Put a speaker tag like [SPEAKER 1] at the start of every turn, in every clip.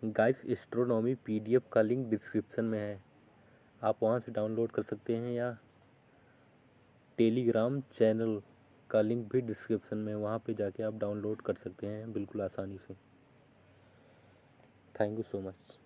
[SPEAKER 1] Guys astronomy PDF का link description में है, आप वहाँ से डाउनलोड कर सकते हैं, या टेलीग्राम चैनल का लिंक भी डिस्क्रिप्शन में है, वहाँ पे जाके आप डाउनलोड कर सकते हैं बिल्कुल आसानी से। Thank you so much.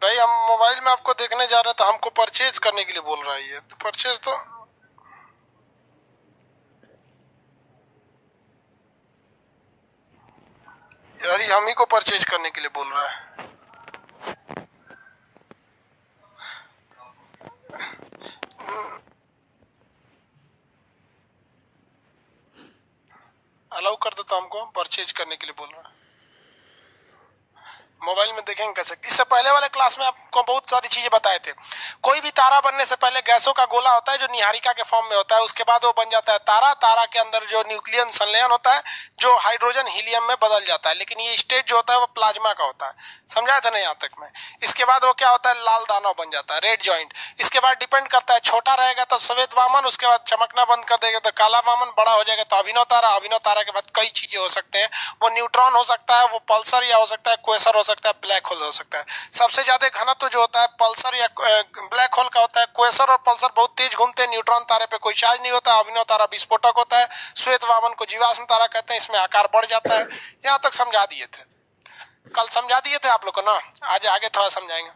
[SPEAKER 2] भाई हम मोबाइल में आपको देखने जा रहे हैं तो हमको परचेज करने के लिए बोल रहा है ये, तो परचेज तो यार ये हम ही को परचेज करने के लिए बोल रहा है। अलाउ कर दो तो हमको परचेज करने के लिए बोल रहा है। मोबाइल में देखेंगे कैसे। इससे पहले वाले क्लास में आपको बहुत सारी चीजें बताए थे। कोई भी तारा बनने से पहले गैसों का गोला होता है जो निहारिका के फॉर्म में होता है, उसके बाद वो बन जाता है तारा। तारा के अंदर जो न्यूक्लियन संलयन होता है जो हाइड्रोजन हीलियम में बदल जाता है, लेकिन ये स्टेज जो होता है वो प्लाज्मा का होता है। समझाया था ना यहाँ तक में। इसके बाद वो क्या होता है, लाल दानव बन जाता है, रेड जॉइंट। इसके बाद डिपेंड करता है, छोटा रहेगा तो श्वेत वामन, उसके बाद चमकना बंद कर देगा तो काला वामन, बड़ा हो जाएगा तो अभिनव तारा। अभिनव तारा के बाद कई चीजें हो सकते हैं, वो न्यूट्रॉन हो सकता है, वो पल्सर या हो सकता है क्वेसर हो सकता है, ब्लैक होल हो सकता है। सबसे ज्यादा घनत्व जो होता है पल्सर या ब्लैक होल का होता है। क्वेसर और पल्सर बहुत तेज घूमते हैं। न्यूट्रॉन तारे पे कोई चार्ज नहीं होता। अभिनव तारा विस्फोटक होता है। श्वेत वामन को जीवाश्म तारा कहते हैं, इसमें आकार बढ़ जाता है। यहाँ तक समझा दिए थे, कल समझा दिए थे आप लोग को ना। आज आगे थोड़ा समझाएंगे।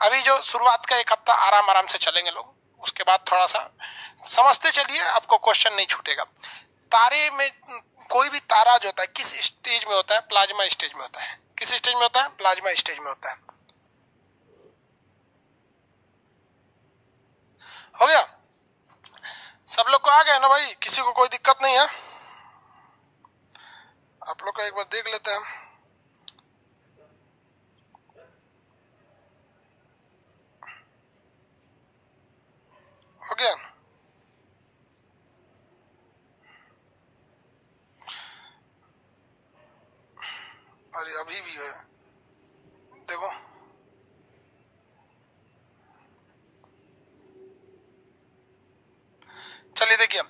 [SPEAKER 2] अभी जो शुरुआत का एक हफ्ता आराम आराम से चलेंगे लोग, उसके बाद थोड़ा सा समझते चलिए, आपको क्वेश्चन नहीं छूटेगा। तारे में कोई भी तारा जो होता है किस स्टेज में होता है, प्लाज्मा स्टेज में होता है। किस स्टेज में होता है, प्लाज्मा स्टेज में होता है। हो गया, सब लोग को आ गया ना भाई, किसी को कोई दिक्कत नहीं है। आप लोग का एक बार देख लेते हैं। हो गया, अरे अभी भी है, देखो। चलिए देखिए,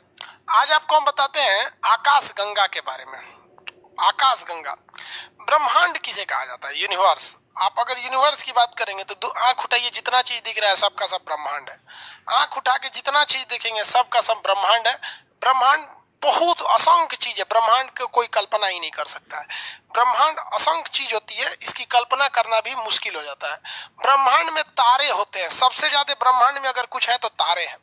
[SPEAKER 2] आज आपको हम बताते हैं आकाश गंगा के बारे में। आकाश गंगा, ब्रह्मांड किसे कहा जाता है, यूनिवर्स। आप अगर यूनिवर्स की बात करेंगे तो आंख उठाइए, जितना चीज दिख रहा है सबका सब ब्रह्मांड है। आंख उठा के जितना चीज देखेंगे सबका सब ब्रह्मांड है। ब्रह्मांड बहुत असंख्य चीज है, ब्रह्मांड को कोई कल्पना ही नहीं कर सकता है। ब्रह्मांड असंख्य चीज होती है, इसकी कल्पना करना भी मुश्किल हो जाता है। ब्रह्मांड में तारे होते हैं, सबसे ज्यादा ब्रह्मांड में अगर कुछ है तो तारे हैं।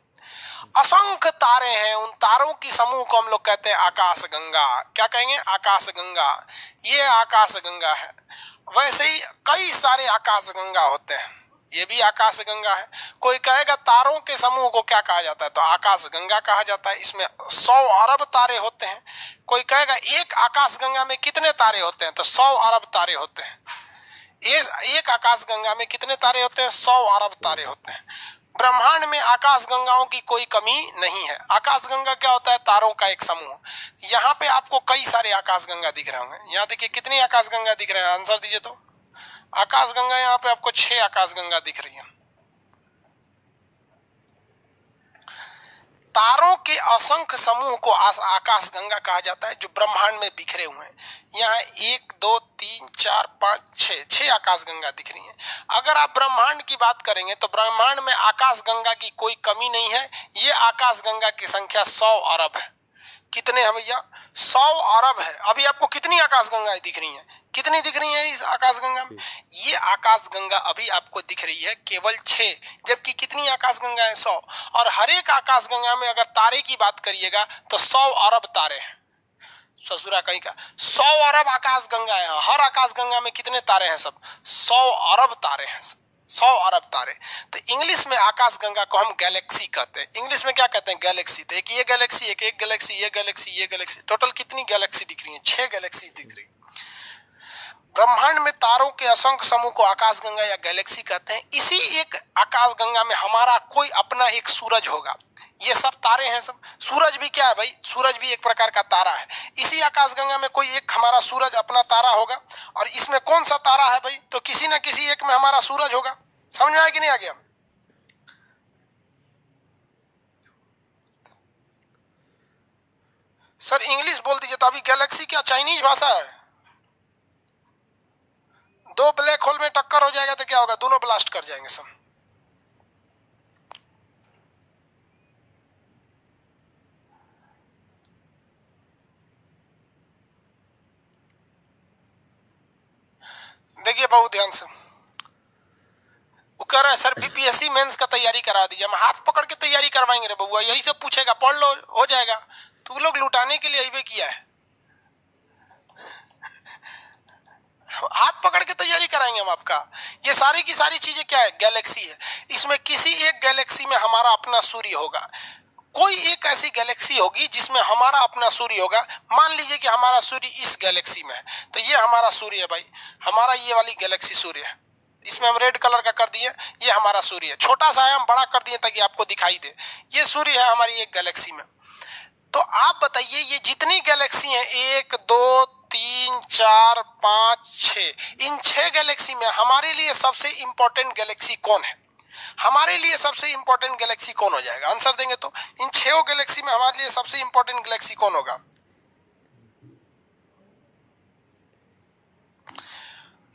[SPEAKER 2] असंख्य तारे हैं, उन तारों की समूह को हम लोग कहते हैं आकाश गंगा। क्या कहेंगे, आकाश गंगा। ये आकाश गंगा है। वैसे ही कई सारे आकाश गंगा होते हैं। ये भी आकाश गंगा है। कोई कहेगा तारों के समूह को क्या कहा जाता है, तो आकाश गंगा कहा जाता है। इसमें 100 अरब तारे होते हैं। कोई कहेगा एक आकाश गंगा में कितने तारे होते हैं, तो 100 अरब तारे होते हैं। एक आकाश गंगा में कितने तारे होते हैं, 100 अरब तारे होते हैं। ब्रह्मांड में आकाश गंगाओं की कोई कमी नहीं है। आकाश गंगा क्या होता है, तारों का एक समूह। यहाँ पे आपको कई सारे आकाश गंगा दिख रहे होंगे। यहाँ देखिए कितनी आकाश गंगा दिख रहे हैं, आंसर दीजिए। तो आकाश गंगा यहाँ पे आपको 6 आकाश गंगा दिख रही है। तारों के असंख्य समूह को आकाश गंगा कहा जाता है, जो ब्रह्मांड में बिखरे हुए हैं। यहाँ 1 2 3 4 5 6 आकाश गंगा दिख रही हैं। अगर आप ब्रह्मांड की बात करेंगे तो ब्रह्मांड में आकाश गंगा की कोई कमी नहीं है। ये आकाश गंगा की संख्या 100 अरब है। कितने हैं भैया, 100 अरब है। अभी आपको कितनी आकाश गंगाएं दिख रही हैं, कितनी दिख रही हैं इस आकाश गंगा में? ये आकाश गंगा अभी आपको दिख रही है केवल 6, जबकि कितनी आकाश गंगा है, 100। और हर एक आकाश गंगा में अगर तारे की बात करिएगा तो 100 अरब तारे हैं। ससुरा कहीं का 100 अरब आकाश गंगा है। हर आकाश गंगा में कितने तारे हैं, सब 100 अरब तारे हैं, 100 अरब तारे। तो इंग्लिश में आकाश गंगा को हम गैलेक्सी कहते हैं। इंग्लिश में क्या कहते हैं, गैलेक्सी। तो एक ये गैलेक्सी, एक गैलेक्सी, ये गैलेक्सी, ये गैलेक्सी, टोटल कितनी गैलेक्सी दिख रही है, 6 गैलेक्सी दिख रही है। ब्रह्मांड में तारों के असंख्य समूह को आकाश गंगा या गैलेक्सी कहते हैं। इसी एक आकाश गंगा में हमारा कोई अपना एक सूरज होगा। ये सब तारे हैं सब। सूरज भी क्या है भाई, सूरज भी एक प्रकार का तारा है। इसी आकाश गंगा में कोई एक हमारा सूरज अपना तारा होगा। और इसमें कौन सा तारा है भाई, तो किसी ना किसी एक में हमारा सूरज होगा। समझ में आया कि नहीं आ गया? सर इंग्लिश बोल दीजिए। तो अभी गैलेक्सी क्या चाइनीज भाषा है? 2 ब्लैक होल में टक्कर हो जाएगा तो क्या होगा, दोनों ब्लास्ट कर जाएंगे सब। देखिए बहुत ध्यान से, वो कह रहा है सर बीपीएससी मेंस का तैयारी करा दीजिए। हम हाथ पकड़ के तैयारी करवाएंगे रे बबुआ, यही सब पूछेगा, पढ़ लो हो जाएगा। तू लोग लुटाने के लिए यही किया है, हाथ पकड़ के तैयारी कराएंगे हम आपका। ये सारी की सारी चीजें क्या है, गैलेक्सी है। इसमें किसी एक गैलेक्सी में हमारा अपना सूर्य होगा। कोई एक ऐसी गैलेक्सी होगी जिसमें हमारा अपना सूर्य होगा। मान लीजिए कि हमारा सूर्य इस गैलेक्सी में है, तो ये हमारा सूर्य है भाई, हमारा ये वाली गैलेक्सी सूर्य है। इसमें हम रेड कलर का कर दिए, ये हमारा सूर्य है। छोटा सा है, हम बड़ा कर दिए ताकि आपको दिखाई दे। ये सूर्य है हमारी एक गैलेक्सी में। तो आप बताइए ये जितनी गैलेक्सी हैं, 1 2 3 4 5 6, इन 6 गैलेक्सी में हमारे लिए सबसे इंपॉर्टेंट गैलेक्सी कौन है? हमारे लिए सबसे इंपॉर्टेंट गैलेक्सी कौन हो जाएगा? आंसर देंगे तो इन 6 गैलेक्सी में हमारे लिए सबसे इंपॉर्टेंट गैलेक्सी कौन होगा?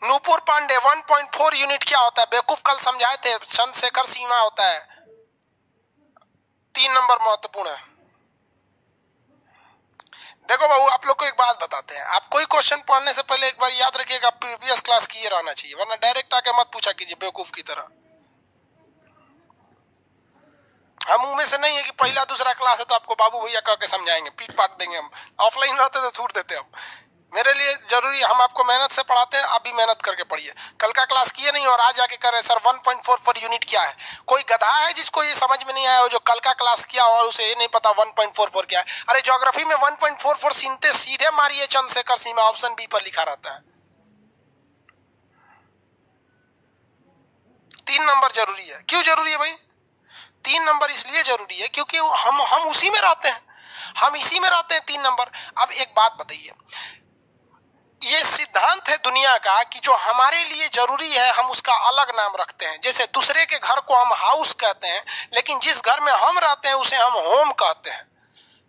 [SPEAKER 2] नूपुर पांडे 1.4 यूनिट क्या होता है? बेवकूफ कल समझाए थे, चंद्रशेखर सीमा होता है। 3 नंबर महत्वपूर्ण है। देखो बाबू आप लोग को एक बात बताते हैं, आप कोई क्वेश्चन पढ़ने से पहले एक बार याद रखिएगा प्रीवियस क्लास किए रहना चाहिए, वरना डायरेक्ट आके मत पूछा कीजिए बेवकूफ की तरह। हम मुंह में से नहीं है कि पहला दूसरा क्लास है तो आपको बाबू भैया कह के समझाएंगे, पीट पाट देंगे हम। ऑफलाइन रहते तो छूट देते हम। मेरे लिए जरूरी, हम आपको मेहनत से पढ़ाते हैं, आप भी मेहनत करके पढ़िए। कल का क्लास किए नहीं और आज आके कर रहे सर 1.44 यूनिट क्या है। कोई गधा है जिसको ये समझ में नहीं आया हो, जो कल का क्लास किया और उसे ये नहीं पता 1.44 क्या है। अरे ज्योग्राफी में 1.44 सीनते सीधे मारिए चंद्रशेखर सीमा, ऑप्शन बी पर लिखा रहता है। 3 नंबर जरूरी है। क्यों जरूरी है भाई? 3 नंबर इसलिए जरूरी है क्योंकि हम उसी में रहते हैं, हम इसी में रहते हैं 3 नंबर। अब एक बात बताइए, ये सिद्धांत है दुनिया का कि जो हमारे लिए जरूरी है हम उसका अलग नाम रखते हैं। जैसे दूसरे के घर को हम हाउस कहते हैं, लेकिन जिस घर में हम रहते हैं उसे हम होम कहते हैं।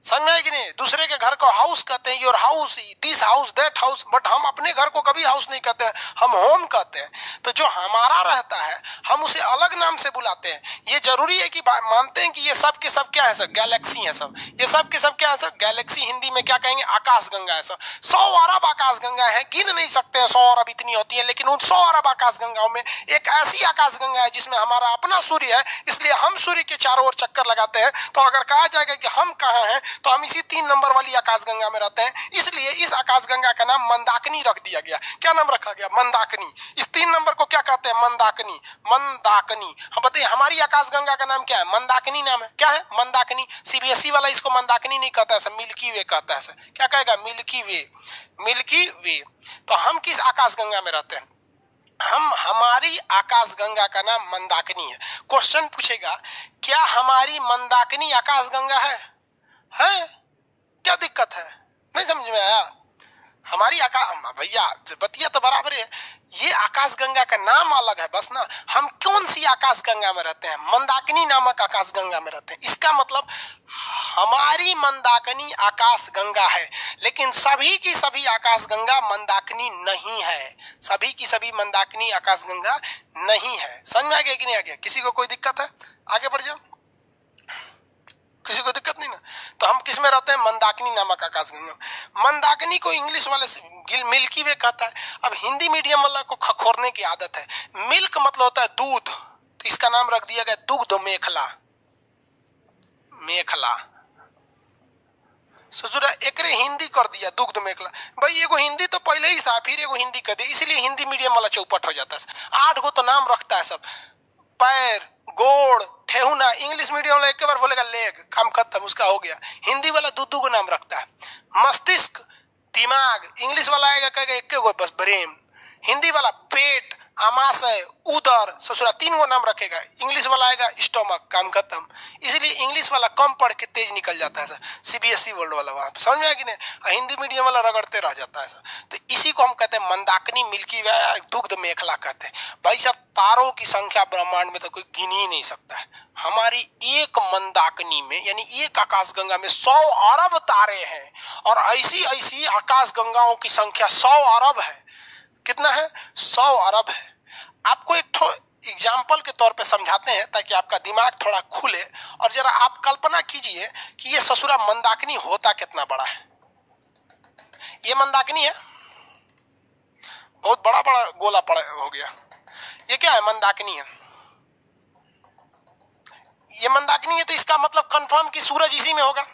[SPEAKER 2] समझ में आया कि नहीं? दूसरे के घर को हाउस कहते हैं, your house, this house, that house, but हम अपने घर को कभी हाउस नहीं कहते हैं, हम होम कहते हैं। तो जो हमारा रहता है हम उसे अलग नाम से बुलाते हैं। ये जरूरी है कि मानते हैं कि ये सब के सब क्या है, सब गैलेक्सी है सब। ये सब के सब क्या है, सब गैलेक्सी। हिंदी में क्या कहेंगे, आकाश गंगा है सब। 100 अरब आकाश गंगा है, गिन नहीं सकते हैं 100 अरब इतनी होती है। लेकिन उन 100 अरब आकाश गंगाओं में एक ऐसी आकाश गंगा है जिसमें हमारा अपना सूर्य है, इसलिए हम सूर्य के चारों ओर चक्कर लगाते हैं। तो अगर कहा जाएगा कि हम कहाँ हैं तो हम इसी 3 नंबर वाली आकाशगंगा में रहते हैं, इसलिए इस आकाशगंगा का नाम मंदाकिनी रख दिया गया। क्या नाम रखा गया? मंदाकिनी। इस 3 नंबर को क्या कहते हैं? मंदाकिनी। मंदाकिनी। हम बताइए हमारी आकाशगंगा का नाम क्या है? मंदाकिनी नाम है। क्या है? मंदाकिनी। सीबीएसई वाला इसको मंदाकिनी नहीं कहता है, मिल्की वे कहता है। क्या कहेगा? मिल्की वे। मिल्की वे। तो हम किस आकाशगंगा में रहते हैं? हमारी आकाशगंगा का नाम मंदाकिनी है। क्वेश्चन पूछेगा क्या हमारी मंदाकिनी आकाशगंगा है? क्या दिक्कत है? नहीं समझ में आया? हमारी भैया बतिया तो बराबर है, ये आकाशगंगा का नाम अलग है बस ना। हम कौन सी आकाशगंगा में रहते हैं? मंदाकिनी नामक आकाशगंगा में रहते हैं। इसका मतलब हमारी मंदाकिनी आकाशगंगा है, लेकिन सभी की सभी आकाशगंगा मंदाकिनी नहीं है। सभी की सभी मंदाकिनी आकाशगंगा नहीं है। समझ में आ गया कि नहीं आ गया? किसी को कोई दिक्कत है? आगे बढ़ जाओ। किसी को दिक्कत नहीं ना? तो हम किस में रहते हैं? मंदाकिनी नामक आकाशगंगा। मंदाकिनी को इंग्लिश वाले मिल्की वे कहता है। अब हिंदी मीडियम वाला को खखोरने की आदत है। मिल्क मतलब होता है दूध, तो इसका नाम रख दिया गया दुग्ध मेखला। मेखला ससुरा एकरे हिंदी कर दिया दुग्ध मेखला। भाई एगो हिंदी तो पहले ही था, फिर एगो हिंदी कर दिया, इसलिए हिंदी मीडियम वाला चौपट हो जाता है। 8 गो तो नाम रखता है सब। पैर, गोड़, ठेहुना। इंग्लिश मीडियम वाला एक बार बोलेगा लेग, काम खत्म, उसका हो गया। हिंदी वाला दो को नाम रखता है। मस्तिष्क, दिमाग। इंग्लिश वाला आएगा कहेगा एक गो बस ब्रेन। हिंदी वाला पेट, आमाशय, उदर। ससुरा 3 गो नाम रखेगा। इंग्लिश वाला आएगा स्टोमक, काम खत्म। इसलिए इंग्लिश वाला कम पढ़ के तेज निकल जाता है सर। सीबीएसई बोर्ड वाला वहां समझ में आया कि नहीं? हिंदी मीडियम वाला रगड़ते रह जाता है सर। तो इसी को हम कहते हैं मंदाकिनी, मिल्की वे, दुग्ध मेखला कहते हैं। भाई साहब तारों की संख्या ब्रह्मांड में तो कोई गिन ही नहीं सकता है। हमारी एक मंदाकिनी में यानी एक आकाशगंगा में 100 अरब तारे हैं, और ऐसी ऐसी आकाशगंगाओं की संख्या 100 अरब है। कितना है? 100 अरब है। आपको एक एग्जाम्पल के तौर पे समझाते हैं ताकि आपका दिमाग थोड़ा खुले, और जरा आप कल्पना कीजिए कि ये ससुरा मंदाकिनी होता कितना बड़ा है। ये मंदाकिनी है, बहुत बड़ा बड़ा गोला पड़ा हो गया। ये क्या है? मंदाकिनी है। ये मंदाकिनी है तो इसका मतलब कंफर्म कि सूरज इसी में होगा।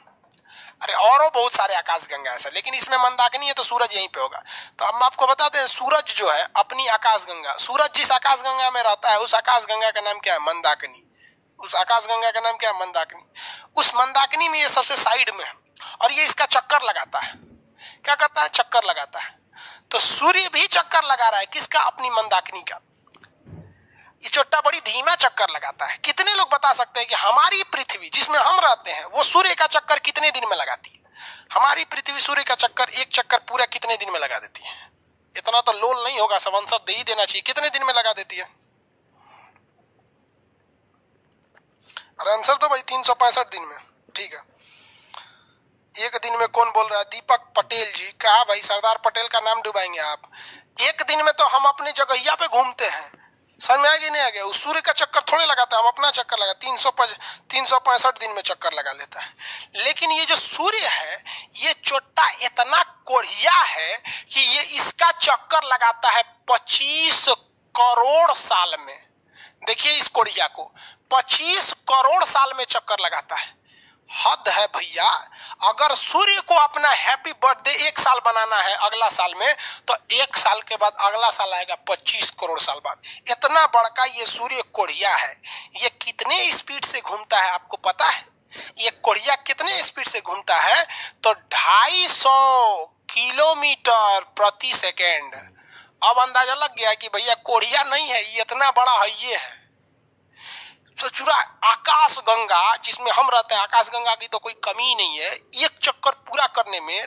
[SPEAKER 2] अरे और बहुत सारे आकाशगंगा है सर, लेकिन इसमें मंदाकिनी है तो सूरज यहीं पे होगा। तो अब आपको बताते हैं सूरज जो है अपनी आकाशगंगा, सूरज जिस आकाशगंगा में रहता है उस आकाशगंगा का नाम क्या है? मंदाकिनी। उस आकाशगंगा का नाम क्या है? मंदाकिनी। उस मंदाकिनी में ये सबसे साइड में है, और ये इसका चक्कर लगाता है। क्या करता है? चक्कर लगाता है। तो सूर्य भी चक्कर लगा रहा है किसका? अपनी मंदाकिनी का। ये छोटा बड़ी धीमा चक्कर लगाता है। कितने लोग बता सकते हैं कि हमारी पृथ्वी जिसमें हम रहते हैं वो सूर्य का चक्कर कितने दिन में लगाती है? हमारी पृथ्वी सूर्य का चक्कर, एक चक्कर पूरा कितने दिन में लगा देती है? इतना तो लोल नहीं होगा, सब आंसर दे ही देना चाहिए। कितने दिन में लगा देती है? अरे आंसर तो भाई 365 दिन में। ठीक है, एक दिन में कौन बोल रहा है? दीपक पटेल जी। कहा भाई सरदार पटेल का नाम डुबाएंगे आप? एक दिन में तो हम अपनी जगहिया पे घूमते हैं। समझ में आ गया नहीं आ गया? उस सूर्य का चक्कर थोड़े लगाता है, हम अपना चक्कर लगा 365 दिन में चक्कर लगा लेता है। लेकिन ये जो सूर्य है ये चोटा इतना कोढ़िया है कि ये इसका चक्कर लगाता है 25 करोड़ साल में। देखिए इस कोढ़िया को 25 करोड़ साल में चक्कर लगाता है। हद है भैया। अगर सूर्य को अपना हैप्पी बर्थडे 1 साल बनाना है अगला साल में, तो 1 साल के बाद अगला साल आएगा 25 करोड़ साल बाद। इतना बड़का ये सूर्य कोढ़िया है। ये कितने स्पीड से घूमता है आपको पता है? ये कोढ़िया कितने स्पीड से घूमता है? तो 250 किलोमीटर प्रति सेकेंड। अब अंदाजा लग गया कि भैया कोढ़िया नहीं है, ये इतना बड़ा है। ये है तो चूरा आकाशगंगा जिसमें हम रहते हैं, आकाशगंगा की तो कोई कमी नहीं है। एक चक्कर पूरा करने में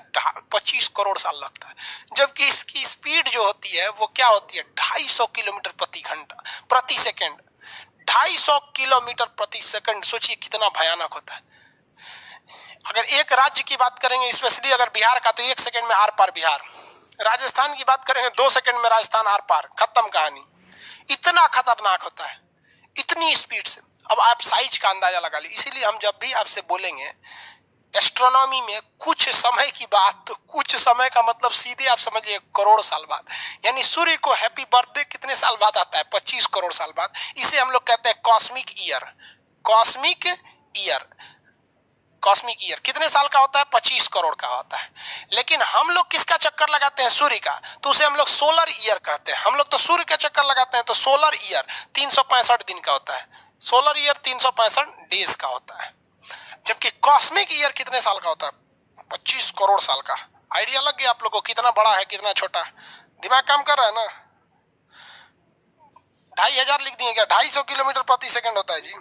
[SPEAKER 2] 25 करोड़ साल लगता है, जबकि इसकी स्पीड जो होती है वो क्या होती है? 250 किलोमीटर प्रति सेकंड। 250 किलोमीटर प्रति सेकंड। सोचिए कितना भयानक होता है। अगर एक राज्य की बात करेंगे, स्पेशली अगर बिहार का, तो 1 सेकंड में आर पार बिहार। राजस्थान की बात करेंगे 2 सेकंड में राजस्थान आर पार, खत्म कहानी। इतना खतरनाक होता है, इतनी स्पीड से। अब आप साइज का अंदाजा लगा लीजिए। इसीलिए हम जब भी आपसे बोलेंगे एस्ट्रोनॉमी में कुछ समय की बात, तो कुछ समय का मतलब सीधे आप समझिए करोड़ साल बाद। यानी सूर्य को हैप्पी बर्थडे कितने साल बाद आता है? 25 करोड़ साल बाद। इसे हम लोग कहते हैं cosmic year. Cosmic year cosmic year कितने साल का होता है? 25 करोड़ का होता है। लेकिन हम लोग किसका चक्कर लगाते हैं? सूर्य का, तो उसे हम लोग सोलर ईयर कहते हैं। हम लोग तो सूर्य का चक्कर लगाते हैं, तो सोलर ईयर 365 दिन का होता है, सोलर ईयर 365 डेज का होता है। जबकि कॉस्मिक ईयर कितने साल का होता है? 25 करोड़ साल का। आइडिया लग गया आप लोग को कितना बड़ा है कितना छोटा है? दिमाग काम कर रहा है ना? 2500 लिख दिए क्या? 250 किलोमीटर प्रति सेकंड होता है जी।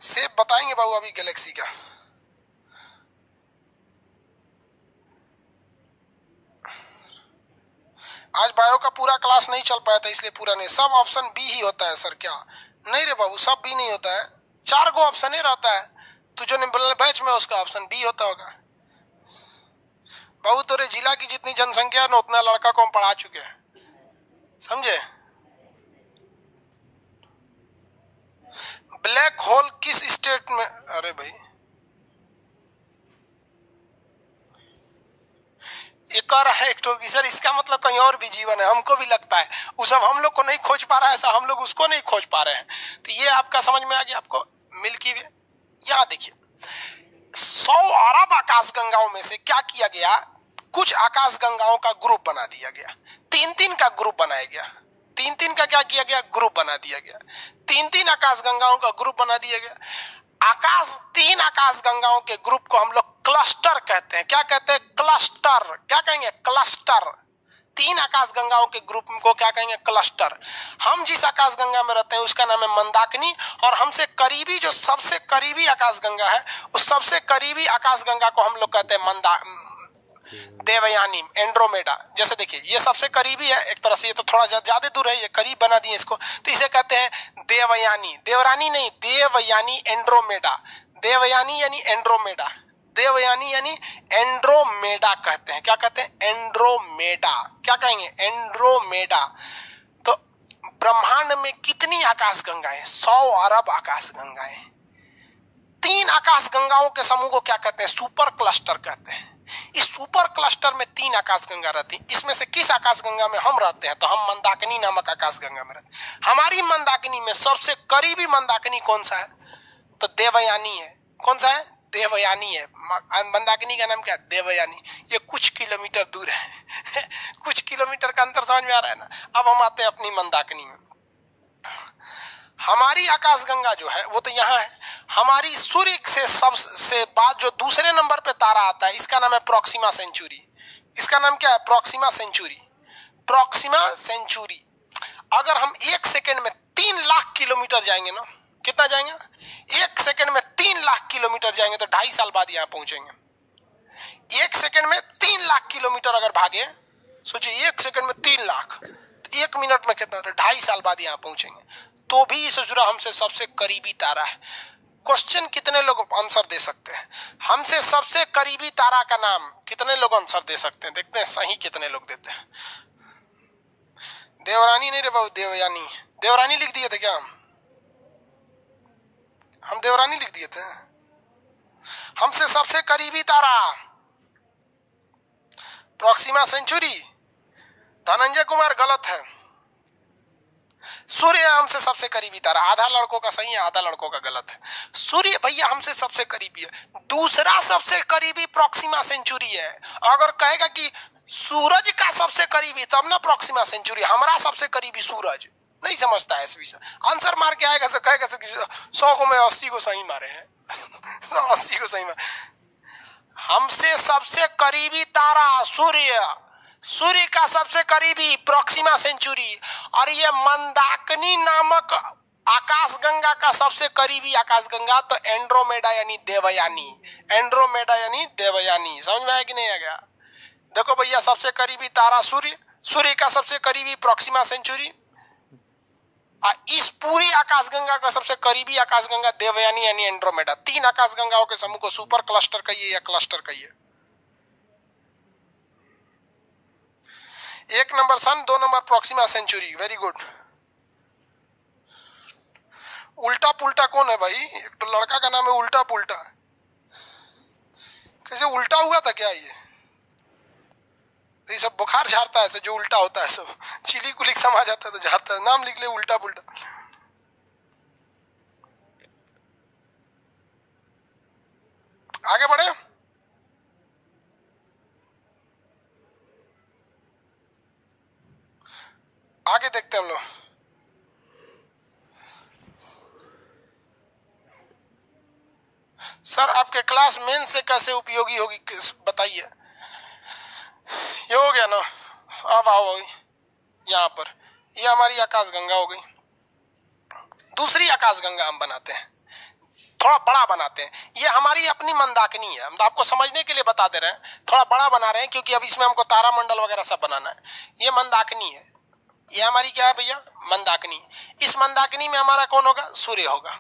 [SPEAKER 2] सेब बताएंगे बाबू अभी गैलेक्सी का। आज बायो का पूरा क्लास नहीं चल पाया था इसलिए पूरा नहीं। सब ऑप्शन बी ही होता है सर क्या? नहीं रे बाबू, सब बी नहीं होता है, 4 गो ऑप्शन ही रहता है। तू जो बैच में उसका ऑप्शन बी होता होगा बाबू। तोरे जिला की जितनी जनसंख्या है ना उतना लड़का को हम पढ़ा चुके हैं, समझे? ब्लैक होल किस स्टेट में? अरे भाई एक और है एक तो सर, इसका मतलब कहीं और भी जीवन है, हमको भी लगता है। वो सब हम लोग को नहीं खोज पा रहा है, ऐसा हम लोग उसको नहीं खोज पा रहे हैं। तो ये आपका समझ में आ गया आपको? मिल्की वे, यहाँ देखिए 100 अरब आकाश गंगाओं में से क्या किया गया? कुछ आकाश गंगाओं का ग्रुप बना दिया गया, 3-3 का ग्रुप बनाया गया। 3-3 का क्या किया गया? ग्रुप बना दिया गया। 3-3 आकाश गंगाओं का ग्रुप बना दिया गया। 3 आकाश गंगाओं के ग्रुप को हम लोग क्लस्टर कहते हैं। क्या कहते हैं? क्लस्टर। क्या कहेंगे? क्लस्टर। 3 आकाश गंगाओं के ग्रुप को क्या कहेंगे? क्लस्टर। हम जिस आकाश गंगा में रहते हैं उसका नाम है मंदाकिनी, और हमसे करीबी जो सबसे करीबी आकाश गंगा है उस सबसे करीबी आकाश गंगा को हम लोग कहते हैं देवयानी, एंड्रोमेडा। जैसे देखिए ये सबसे करीबी है एक तरह से, ये तो थोड़ा ज्यादा दूर है, ये करीब बना दिए इसको, तो इसे कहते हैं देवयानी। देवरानी नहीं, देवयानी, एंड्रोमेडा। देवयानी यानी एंड्रोमेडा, देवयानी यानी एंड्रोमेडा कहते हैं। क्या कहते हैं? एंड्रोमेडा। क्या कहेंगे? एंड्रोमेडा। तो ब्रह्मांड में कितनी आकाश गंगाएं? 100 अरब आकाश गंगाएं। 3 आकाश गंगाओं के समूह को क्या कहते हैं? सुपर क्लस्टर कहते हैं। इस सुपर क्लस्टर में 3 आकाश गंगा रहती हैं। इसमें से किस आकाश गंगा में हम रहते हैं? तो हम मंदाकिनी नामक आकाश गंगा में रहते हैं। हमारी मंदाकिनी में सबसे करीबी मंदाकिनी कौन सा है? तो देवयानी है। कौन सा है? देवयानी है। मंदाकिनी का नाम क्या है? देवयानी। ये कुछ किलोमीटर दूर है कुछ किलोमीटर का अंतर समझ में आ रहा है ना? अब हम आते हैं अपनी मंदाकिनी में। हमारी आकाश गंगा जो है वो तो यहाँ है। हमारी सूर्य से सबसे बाद जो दूसरे नंबर पे तारा आता है इसका नाम है प्रोक्सिमा सेंचुरी। इसका नाम क्या है? Proxima Centauri. Proxima Centauri. अगर हम 1 सेकेंड में 3 लाख किलोमीटर जाएंगे ना, कितना जाएंगे? 1 सेकेंड में 3 लाख किलोमीटर जाएंगे तो 2.5 साल बाद यहाँ पहुंचेंगे। 1 सेकेंड में 3 लाख किलोमीटर अगर भागे, सोचिए 1 सेकेंड में 3 लाख, तो 1 मिनट में कितना? 2.5 साल बाद यहाँ पहुंचेंगे। तो भी सोचो हमसे सबसे करीबी तारा है। क्वेश्चन कितने लोग आंसर दे सकते हैं? हमसे सबसे करीबी तारा का नाम कितने लोग आंसर दे सकते हैं? देखते हैं सही कितने लोग देते हैं। देवरानी नहीं रे बाबू, देवयानी। देवरानी लिख दिए थे क्या? हम देवरानी लिख दिए थे। हमसे सबसे करीबी तारा प्रोक्सिमा सेंचुरी। धनंजय कुमार गलत है। सूर्य हमसे सबसे करीबी तारा। आधा लड़कों का सही है, आधा लड़कों का गलत है। सूर्य भैया हमसे सबसे करीबी है। दूसरा सबसे करीबी प्रोक्सिमा सेंचुरी है। अगर कहेगा कि सूरज का सबसे करीबी तब ना प्रोक्सिमा सेंचुरी। हमारा सबसे करीबी सूरज नहीं समझता है इस विषय। आंसर मार के आएगा कहेगा 100 को मैं 80 को सही मारे हैं 80 को सही मारे। हमसे सबसे करीबी तारा सूर्य, सूर्य का सबसे करीबी प्रोक्सिमा सेंचुरी, और ये मंदाकिनी नामक आकाश गंगा का सबसे करीबी आकाश गंगा तो एंड्रोमेडा यानी देवयानी। एंड्रोमेडा यानी देवयानी। समझ में आया कि नहीं आ गया? देखो भैया सबसे करीबी तारा सूर्य, सूर्य का सबसे करीबी प्रोक्सिमा सेंचुरी, इस पूरी आकाश गंगा का सबसे करीबी आकाश गंगा देवयानी यानी एंड्रोमेडा। 3 आकाश गंगाओं के समूह को सुपर क्लस्टर कहिए या क्लस्टर कहिए। 1 नंबर सन, 2 number Proxima Centauri. Very good. उल्टा पुल्टा कौन है भाई? एक तो लड़का का नाम है उल्टा पुल्टा। कैसे उल्टा हुआ था क्या ये? ये सब बुखार झाड़ता है, जो उल्टा होता है सब, चिली कुलिक समा जाता है तो झाड़ता है, नाम लिख ले उल्टा पुल्टा। आगे बढ़े, आगे देखते हैं हम लोग। सर आपके क्लास मेन से कैसे उपयोगी होगी बताइए। ये हो गया ना, अब आओ यहाँ पर, ये हमारी आकाश गंगा हो गई। दूसरी आकाश गंगा हम बनाते हैं, थोड़ा बड़ा बनाते हैं। ये हमारी अपनी मंदाकिनी है, हम तो आपको समझने के लिए बता दे रहे हैं, थोड़ा बड़ा बना रहे हैं क्योंकि अब इसमें हमको तारामंडल वगैरह सब बनाना है। ये मंदाकिनी है, ये हमारी क्या है भैया, मंदाकिनी। इस मंदाकिनी में हमारा कौन होगा, सूर्य होगा।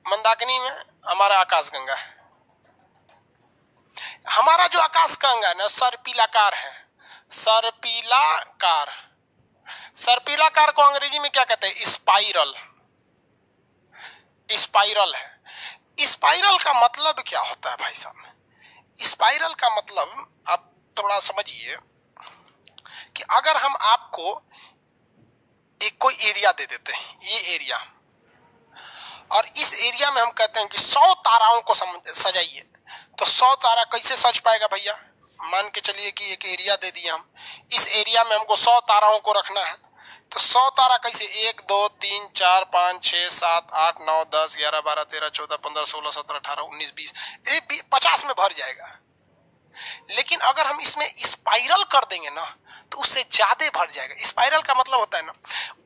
[SPEAKER 2] मंदाकिनी में हमारा आकाश गंगा है। हमारा जो आकाश गंगा है ना, सर्पिलाकार है, सर्पिलाकार। सर्पिलाकार को अंग्रेजी में क्या कहते हैं, स्पाइरल। स्पाइरल है। स्पाइरल का मतलब क्या होता है भाई साहब, स्पाइरल का मतलब आप थोड़ा समझिए कि अगर हम आपको एक कोई एरिया दे देते हैं, ये एरिया, और इस एरिया में हम कहते हैं कि 100 ताराओं को सजाइए, तो 100 तारा कैसे सज पाएगा भैया। मान के चलिए कि एक एरिया दे दिया हम, इस एरिया में हमको 100 ताराओं को रखना है, तो 100 तारा कैसे, 1 2 3 4 5 6 7 8 9 10 11 12 13 14 15 16 17 18 19 20, 50 में भर जाएगा। लेकिन अगर हम इसमें स्पाइरल कर देंगे ना, तो उससे ज्यादा भर जाएगा। स्पाइरल का मतलब होता है ना,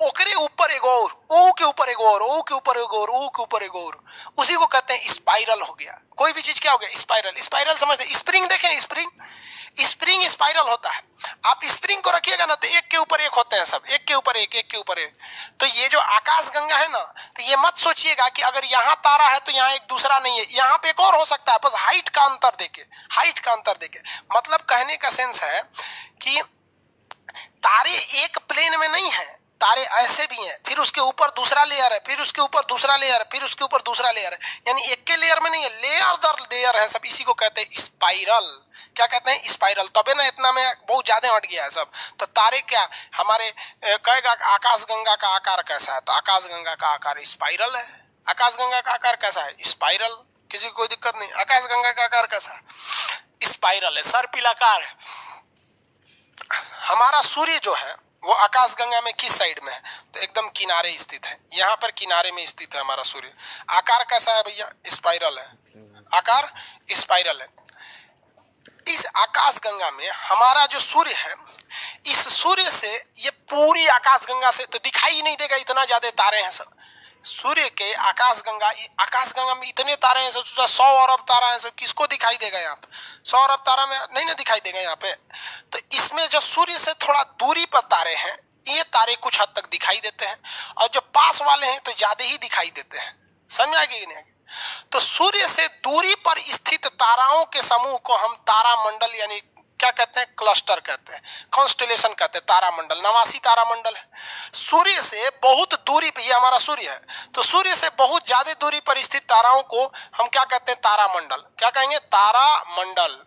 [SPEAKER 2] ओकरे ऊपर एगो और, ओ के ऊपर एगो और, ओ के ऊपर एगो और, ओ के ऊपर एगो और, उसी को कहते हैं स्पाइरल हो गया। कोई भी चीज क्या हो गया, स्पाइरल। स्पाइरल समझते, स्प्रिंग देखें, स्प्रिंग स्पाइरल होता है। आप स्प्रिंग को रखिएगा ना, तो एक के ऊपर एक होते हैं सब, एक के ऊपर एक, एक के ऊपर एक। तो ये जो आकाश गंगा है ना, तो ये मत सोचिएगा कि अगर यहाँ तारा है तो यहाँ एक दूसरा नहीं है, यहाँ पे एक और हो सकता है, बस हाइट का अंतर देके, हाइट का अंतर देके। मतलब कहने का सेंस है कि तारे एक प्लेन में नहीं है, तारे ऐसे भी हैं, फिर उसके ऊपर दूसरा लेयर है, फिर उसके ऊपर दूसरा लेयर है, फिर उसके ऊपर दूसरा लेयर है, यानी एक के लेयर में नहीं है, लेयर दर लेयर है सब। इसी को कहते हैं स्पाइरल। क्या कहते हैं, स्पाइरल। तबे ना इतना में बहुत ज्यादा हट गया है सब। तो तारे क्या हमारे कहेगा आकाश गंगा का आकार कैसा है, तो आकाश गंगा का आकार स्पाइरल है। आकाश गंगा का आकार कैसा है, स्पाइरल। किसी को कोई दिक्कत नहीं, आकाश गंगा का आकार कैसा है, स्पाइरल है, सर्पिलाकार है। हमारा सूर्य जो है वो आकाश गंगा में किस साइड में है, तो एकदम किनारे स्थित है, यहाँ पर किनारे में स्थित है हमारा सूर्य। आकार कैसा है भैया, स्पाइरल है, आकार स्पाइरल है। इस आकाश गंगा में हमारा जो सूर्य है, इस सूर्य से ये पूरी आकाश गंगा से तो दिखाई ही नहीं देगा, इतना ज्यादा तारे हैं सब। सूर्य के आकाश गंगा में इतने तारे हैं सब, 100 अरब तारा है सब, किसको दिखाई देगा यहाँ पे, 100 अरब तारा में नहीं ना दिखाई देगा यहाँ पे। तो इसमें जो सूर्य से थोड़ा दूरी पर तारे हैं, ये तारे कुछ हद तक दिखाई देते हैं, और जो पास वाले हैं तो ज्यादा ही दिखाई देते हैं। समझ आएगी कि नहीं आएगी। तो सूर्य से दूरी पर स्थित ताराओं के समूह को हम तारामंडल यानी क्या कहते हैं, क्लस्टर कहते हैं, कॉन्स्टेलेशन कहते हैं। तारामंडल 89 तारामंडल है। सूर्य से बहुत दूरी पर, ये हमारा सूर्य है, तो सूर्य से बहुत ज्यादा दूरी पर स्थित ताराओं को हम क्या कहते हैं, तारामंडल। क्या कहेंगे, तारामंडल।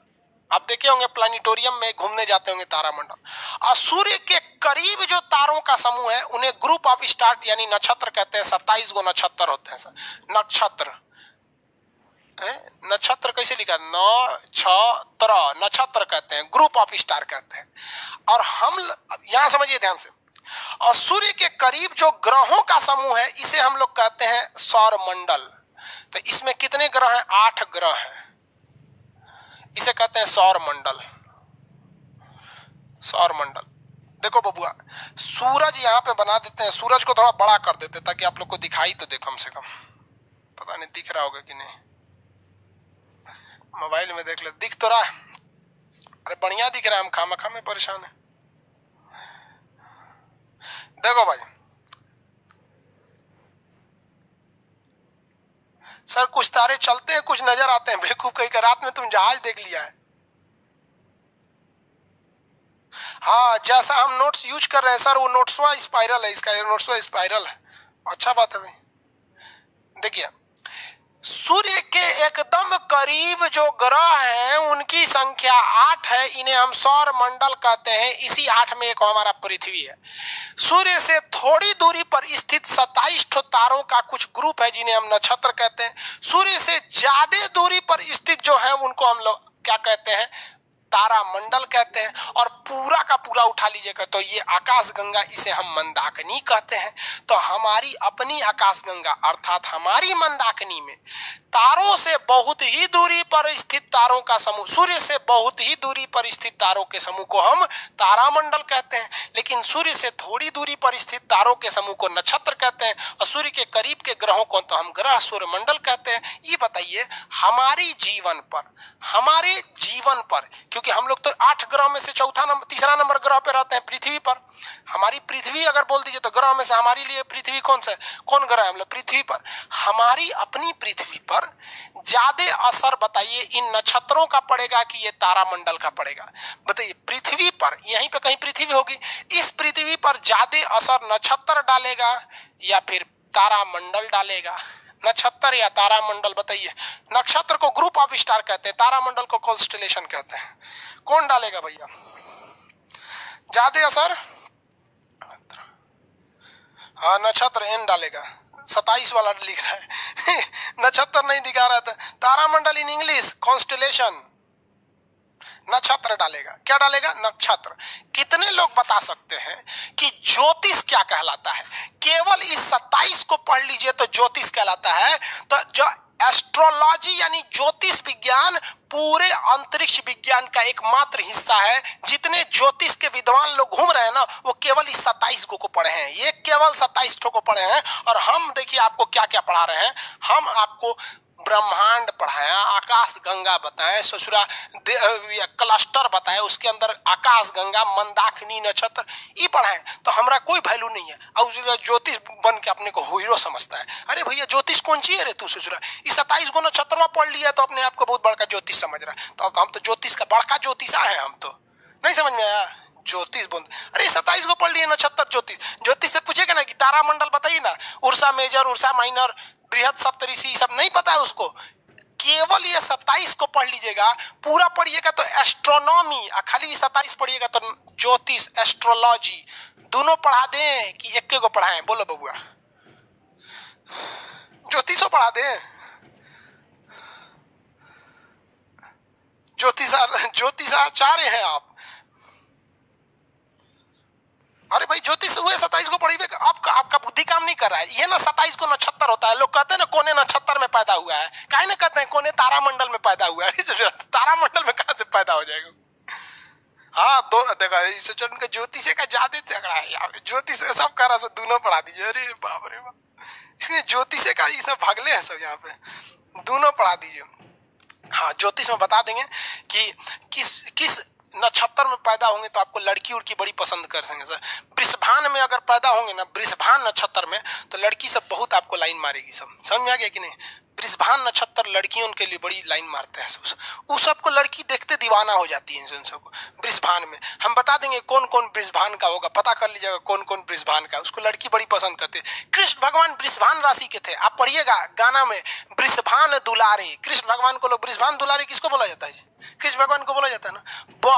[SPEAKER 2] आप देखे होंगे प्लानिटोरियम में घूमने जाते होंगे, तारामंडल। और सूर्य के करीब जो तारों का समूह है उन्हें ग्रुप ऑफ स्टार यानी नक्षत्र कहते हैं। 27 गो नक्षत्र होते हैं सर, नक्षत्र। नक्षत्र कैसे लिखा, नक्षत्र, नक्षत्र कहते हैं, ग्रुप ऑफ स्टार कहते हैं। और हम यहां समझिए ध्यान से, और सूर्य के करीब जो ग्रहों का समूह है इसे हम लोग कहते हैं सौरमंडल। तो इसमें कितने ग्रह हैं, 8 ग्रह हैं, इसे कहते हैं सौरमंडल। सौरमंडल। देखो बबुआ, सूरज यहाँ पे बना देते हैं, सूरज को थोड़ा बड़ा कर देते हैं ताकि आप लोग को दिखाई तो दे कम से कम। पता नहीं दिख रहा होगा कि नहीं, मोबाइल में देख ले, दिख तो रहा है। अरे बढ़िया दिख रहा है, हम खामखा में परेशान है। देखो भाई, सर कुछ तारे चलते हैं, कुछ नजर आते हैं। बेवकूफ कहीं का, रात में तुम जहाज देख लिया है। हाँ, जैसा हम नोट्स यूज कर रहे हैं सर, वो नोट्सवा स्पाइरल है, इसका नोट्सवा स्पाइरल है। अच्छा बात है भाई। देखिए, सूर्य के एकदम करीब जो ग्रह हैं उनकी संख्या 8 है। इन्हें हम सौर मंडल कहते हैं। इसी 8 में एक हमारा पृथ्वी है। सूर्य से थोड़ी दूरी पर स्थित 27 ठो तारों का कुछ ग्रुप है जिन्हें हम नक्षत्र कहते हैं। सूर्य से ज्यादा दूरी पर स्थित जो है उनको हम लोग क्या कहते हैं, तारा मंडल कहते हैं। और पूरा का पूरा उठा लीजिएगा तो ये आकाश गंगा, इसे हम मंदाकिनी कहते हैं। तो हमारी अपनी आकाश गंगा अर्थात हमारी मंदाकिनी में तारों से बहुत ही दूरी पर स्थित तारों का समूह, सूर्य से बहुत ही दूरी पर स्थित तारों के समूह को हम तारामंडल कहते हैं। लेकिन सूर्य से थोड़ी दूरी पर स्थित तारों के समूह को नक्षत्र कहते हैं और सूर्य के करीब के ग्रहों को तो हम ग्रह सूर्यमंडल कहते हैं। ये बताइए हमारे जीवन पर, क्योंकि हम लोग तो 8 ग्रह में से तीसरा नंबर ग्रह पे रहते हैं, पृथ्वी पर। हमारी पृथ्वी अगर बोल दीजिए तो ग्रह में से हमारे लिए पृथ्वी कौन ग्रह है हम लोग, पृथ्वी पर। हमारी अपनी पृथ्वी पर ज्यादा असर बताइए इन नक्षत्रों का पड़ेगा कि ये तारामंडल का पड़ेगा? बताइए पृथ्वी पर, यहीं पे कहीं पृथ्वी होगी, इस पृथ्वी पर ज्यादा असर नक्षत्र डालेगा या फिर तारामंडल डालेगा? नक्षत्र या तारामंडल बताइए। नक्षत्र को ग्रुप ऑफ स्टार कहते हैं, तारामंडल को कॉन्स्टेलेशन कहते हैं। कौन डालेगा भैया ज्यादा असर? हाँ नक्षत्र एन डालेगा। 27 वाला लिख रहा है नक्षत्र नहीं दिखा रहा था। तारामंडल इन इंग्लिश कॉन्स्टेलेशन, नक्षत्र डालेगा। क्या डालेगा? नक्षत्र। कितने लोग बता सकते हैं कि ज्योतिष क्या कहलाता है? केवल इस 27 को पढ़ लीजिए तो ज्योतिष कहलाता है। तो जो एस्ट्रोलॉजी यानी ज्योतिष विज्ञान पूरे अंतरिक्ष विज्ञान का एकमात्र हिस्सा है। जितने ज्योतिष के विद्वान लोग घूम रहे हैं ना, वो केवल इस 27 को पढ़े हैं। ये केवल 27 को पढ़े हैं। और हम देखिए आपको क्या क्या पढ़ा रहे हैं। हम आपको ब्रह्मांड पढ़ाया, आकाश गंगा बताए, ससुरा क्लस्टर बताए, उसके अंदर आकाश गंगा, मंदाकिनी, नक्षत्र ये पढ़ाए। तो हमारा कोई वैल्यू नहीं है। और ज्योतिष बन के अपने को हीरो समझता है। अरे भैया ज्योतिष कौन ची है रे तू? ससुरा इस 27 को नक्षत्र पढ़ लिया तो अपने आप को बहुत बड़का ज्योतिष समझ रहा है। तो हम तो ज्योतिष का बड़का ज्योतिषा है। हम तो नहीं समझ में आया ज्योतिष बोल। अरे 27 को पढ़ लिए नक्षत्र ज्योतिष से पूछेगा ना कि तारामंडल बताइए ना, उर्सा मेजर, उर्सा माइनर, बृहद सप्तऋषि, सब नहीं पता है उसको। केवल ये 27 को पढ़ लीजिएगा, पूरा पढ़िएगा तो एस्ट्रोनॉमी, खाली 27 पढ़िएगा तो ज्योतिष, एस्ट्रोलॉजी दोनों पढ़ा दें कि एक को पढ़ाएं? बोलो बबुआ, ज्योतिषो पढ़ा दें? ज्योतिषाचार्य हैं आप? अरे भाई ज्योतिष हुए 27 को पढ़ी, आपका बुद्धि काम नहीं कर रहा है। ये ना 27 को नक्षत्र होता है। लोग कहते हैं ना कोने नक्षत्र में पैदा हुआ है, काहे ना कहते हैं कोने तारामंडल में पैदा हुआ है। तारामंडल में कहां से पैदा हो जाएगा? हाँ दोनों देखो ज्योतिष का ज्यादा झगड़ा है यहाँ पे। ज्योतिष सब कह रहा है, दोनों पढ़ा दीजिए। अरे बाप रे बाप, इसलिए ज्योतिष का ये सब भागले हैं सब यहाँ पे, दोनों पढ़ा दीजिए। हाँ ज्योतिष में बता देंगे कि किस नक्षत्र में पैदा होंगे तो आपको लड़की उड़की बड़ी पसंद कर सकेंगे। सर वृषभान में अगर पैदा होंगे ना, वृषभान नक्षत्र में, तो लड़की सब बहुत आपको लाइन मारेगी। सब समझ में आ गया कि नहीं? वृषभान नक्षत्र लड़कियों के लिए बड़ी लाइन मारते हैं। उस सबको लड़की देखते दीवाना हो जाती है। सबको वृषभान में हम बता देंगे कौन कौन वृषभान का होगा, पता कर लीजिएगा कौन कौन वृषभान का, उसको लड़की बड़ी पसंद करते हैं। कृष्ण भगवान वृषभान राशि के थे। आप पढ़िएगा गाना में, वृषभान दुलारे। कृष्ण भगवान को लोग वृषभान दुलारे किसको बोला जाता है? कृष्ण भगवान को बोला जाता है ना।